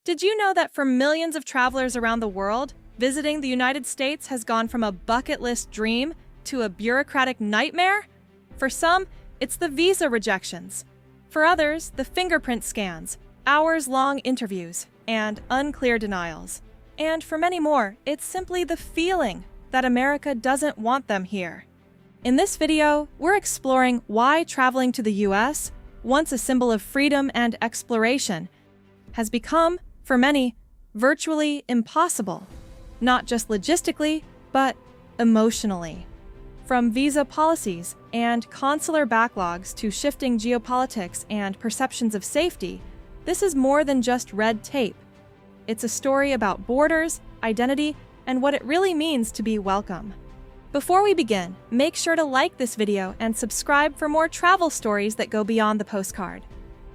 Did you know that for millions of travelers around the world, visiting the United States has gone from a bucket list dream to a bureaucratic nightmare? For some, it's the visa rejections. For others, the fingerprint scans, hours-long interviews, and unclear denials. And for many more, it's simply the feeling that America doesn't want them here. In this video, we're exploring why traveling to the US, once a symbol of freedom and exploration, has become, for many, virtually impossible, not just logistically, but emotionally. From visa policies and consular backlogs to shifting geopolitics and perceptions of safety, this is more than just red tape. It's a story about borders, identity, and what it really means to be welcome. Before we begin, make sure to like this video and subscribe for more travel stories that go beyond the postcard.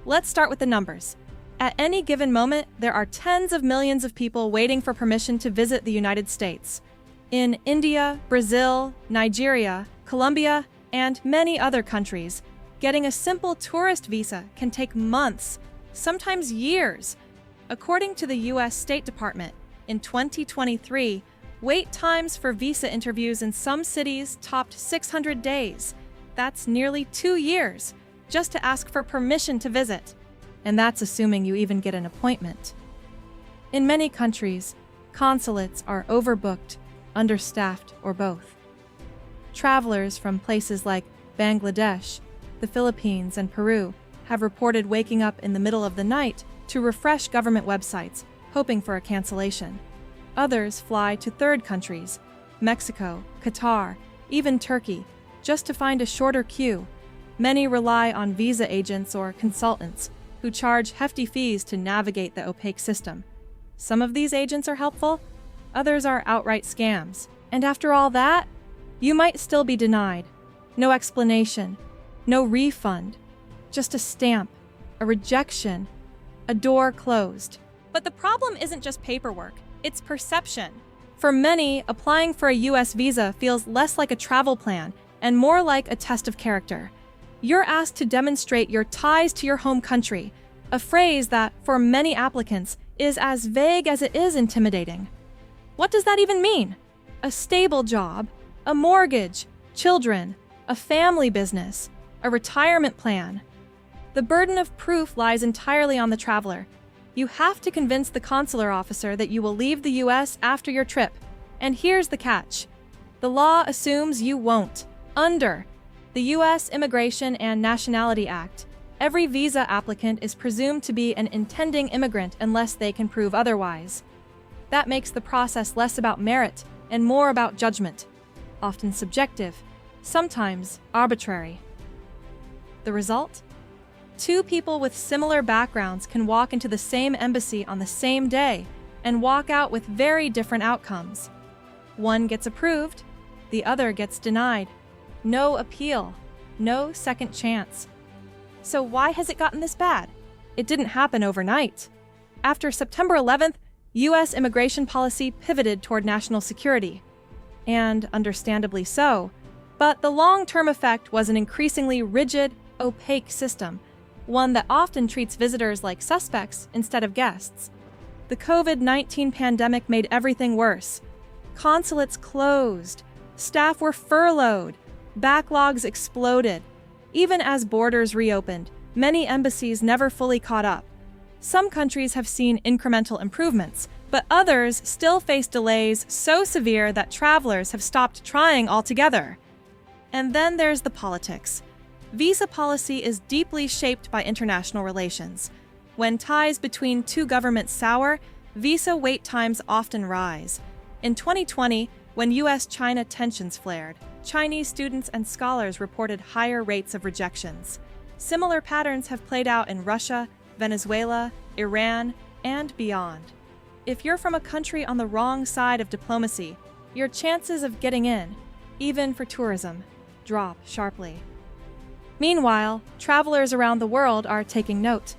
Let's start with the numbers. At any given moment, there are tens of millions of people waiting for permission to visit the United States. In India, Brazil, Nigeria, Colombia, and many other countries, getting a simple tourist visa can take months, sometimes years. According to the U.S. State Department, in 2023, wait times for visa interviews in some cities topped 600 days. That's nearly 2 years, just to ask for permission to visit. And that's assuming you even get an appointment. In many countries, consulates are overbooked, understaffed, or both. Travelers from places like Bangladesh, the Philippines, and Peru have reported waking up in the middle of the night to refresh government websites, hoping for a cancellation. Others fly to third countries, Mexico, Qatar, even Turkey, just to find a shorter queue. Many rely on visa agents or consultants, who charge hefty fees to navigate the opaque system. Some of these agents are helpful, others are outright scams. And after all that, you might still be denied. No explanation, no refund, just a stamp, a rejection, a door closed. But the problem isn't just paperwork, it's perception. For many, applying for a US visa feels less like a travel plan and more like a test of character. You're asked to demonstrate your ties to your home country, a phrase that, for many applicants, is as vague as it is intimidating. What does that even mean? A stable job, a mortgage, children, a family business, a retirement plan. The burden of proof lies entirely on the traveler. You have to convince the consular officer that you will leave the US after your trip. And here's the catch. The law assumes you won't. Under the U.S. Immigration and Nationality Act, every visa applicant is presumed to be an intending immigrant unless they can prove otherwise. That makes the process less about merit and more about judgment, often subjective, sometimes arbitrary. The result? 2 people with similar backgrounds can walk into the same embassy on the same day and walk out with very different outcomes. One gets approved, the other gets denied. No appeal, no second chance. So why has it gotten this bad? It didn't happen overnight. After September 11th, U.S. immigration policy pivoted toward national security. And understandably so. But the long-term effect was an increasingly rigid, opaque system, one that often treats visitors like suspects instead of guests. The COVID-19 pandemic made everything worse. Consulates closed, staff were furloughed, backlogs exploded. Even as borders reopened, many embassies never fully caught up. Some countries have seen incremental improvements, but others still face delays so severe that travelers have stopped trying altogether. And then there's the politics. Visa policy is deeply shaped by international relations. When ties between 2 governments sour, visa wait times often rise. In 2020, when U.S.-China tensions flared, Chinese students and scholars reported higher rates of rejections. Similar patterns have played out in Russia, Venezuela, Iran, and beyond. If you're from a country on the wrong side of diplomacy, your chances of getting in, even for tourism, drop sharply. Meanwhile, travelers around the world are taking note.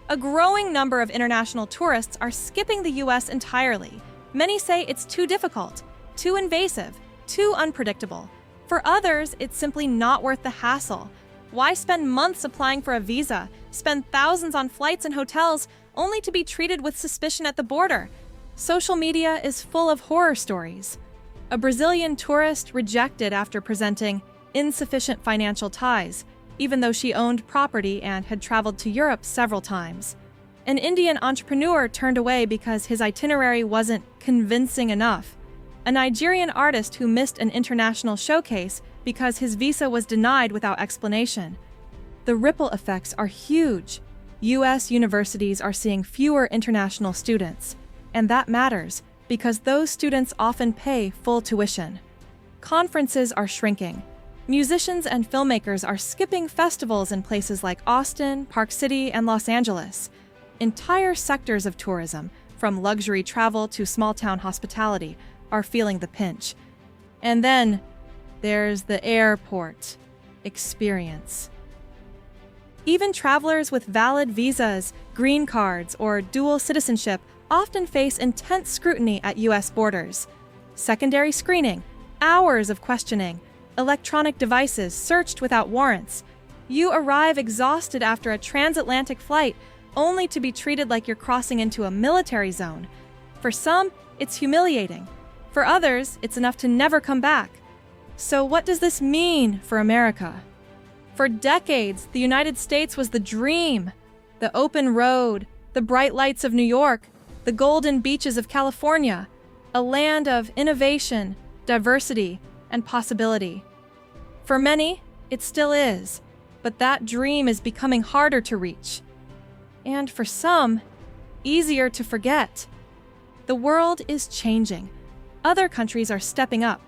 A growing number of international tourists are skipping the U.S. entirely. Many say it's too difficult, too invasive, too unpredictable. For others, it's simply not worth the hassle. Why spend months applying for a visa, spend thousands on flights and hotels, only to be treated with suspicion at the border. Social media is full of horror stories. A Brazilian tourist rejected after presenting insufficient financial ties, even though she owned property and had traveled to Europe several times. An Indian entrepreneur turned away because his itinerary wasn't convincing enough. A Nigerian artist who missed an international showcase because his visa was denied without explanation. The ripple effects are huge. U.S. universities are seeing fewer international students, and that matters because those students often pay full tuition. Conferences are shrinking. Musicians and filmmakers are skipping festivals in places like Austin, Park City, and Los Angeles. Entire sectors of tourism, from luxury travel to small-town hospitality, are feeling the pinch. And then there's the airport experience. Even travelers with valid visas, green cards, or dual citizenship often face intense scrutiny at U.S. borders. Secondary screening, hours of questioning, electronic devices searched without warrants. You arrive exhausted after a transatlantic flight, only to be treated like you're crossing into a military zone. For some, it's humiliating. For others, it's enough to never come back. So what does this mean for America? For decades, the United States was the dream. The open road, the bright lights of New York, the golden beaches of California, a land of innovation, diversity, and possibility. For many, it still is, but that dream is becoming harder to reach. And for some, easier to forget. The world is changing. Other countries are stepping up.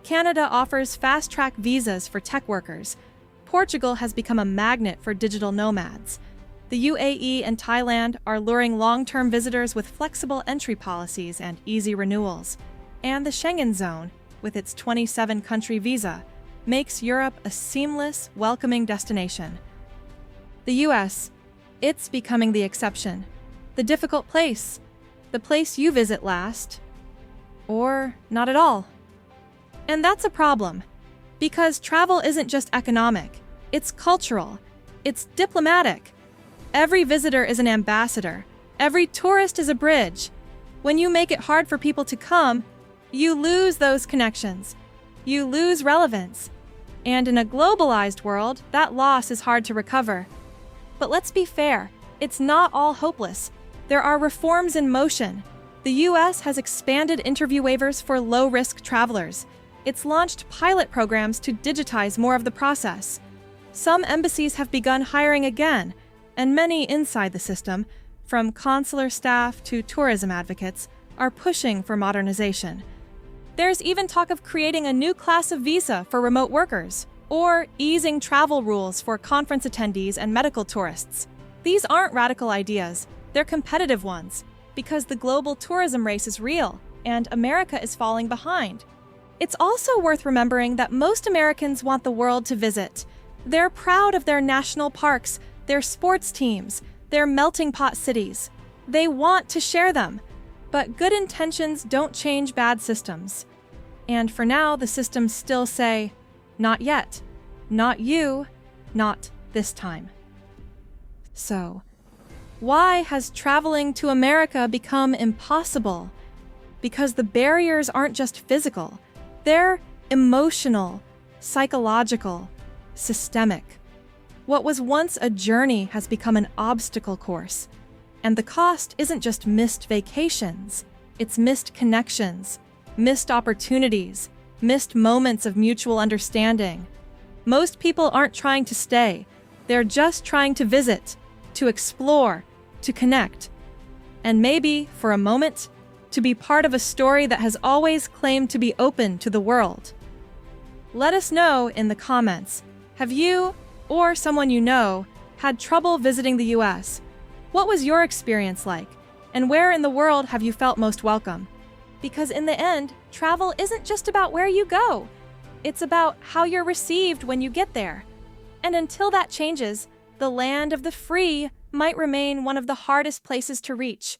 Canada offers fast-track visas for tech workers. Portugal has become a magnet for digital nomads. The UAE and Thailand are luring long-term visitors with flexible entry policies and easy renewals. And the Schengen zone, with its 27-country visa, makes Europe a seamless, welcoming destination. The US, it's becoming the exception, the difficult place, the place you visit last, or not at all. And that's a problem, because travel isn't just economic, it's cultural, it's diplomatic. Every visitor is an ambassador, every tourist is a bridge. When you make it hard for people to come, you lose those connections, you lose relevance. And in a globalized world, that loss is hard to recover. But let's be fair, it's not all hopeless. There are reforms in motion. The US has expanded interview waivers for low-risk travelers. It's launched pilot programs to digitize more of the process. Some embassies have begun hiring again, and many inside the system, from consular staff to tourism advocates, are pushing for modernization. There's even talk of creating a new class of visa for remote workers, or easing travel rules for conference attendees and medical tourists. These aren't radical ideas, they're competitive ones, because the global tourism race is real, and America is falling behind. It's also worth remembering that most Americans want the world to visit. They're proud of their national parks, their sports teams, their melting pot cities. They want to share them. But good intentions don't change bad systems. And for now, the systems still say, not yet, not you, not this time. So, why has traveling to America become impossible? Because the barriers aren't just physical, they're emotional, psychological, systemic. What was once a journey has become an obstacle course. And the cost isn't just missed vacations, it's missed connections, missed opportunities, missed moments of mutual understanding. Most people aren't trying to stay, they're just trying to visit, to explore, to connect. And maybe, for a moment, to be part of a story that has always claimed to be open to the world. Let us know in the comments, have you, or someone you know, had trouble visiting the US? What was your experience like? And where in the world have you felt most welcome? Because in the end, travel isn't just about where you go. It's about how you're received when you get there. And until that changes, the land of the free might remain one of the hardest places to reach.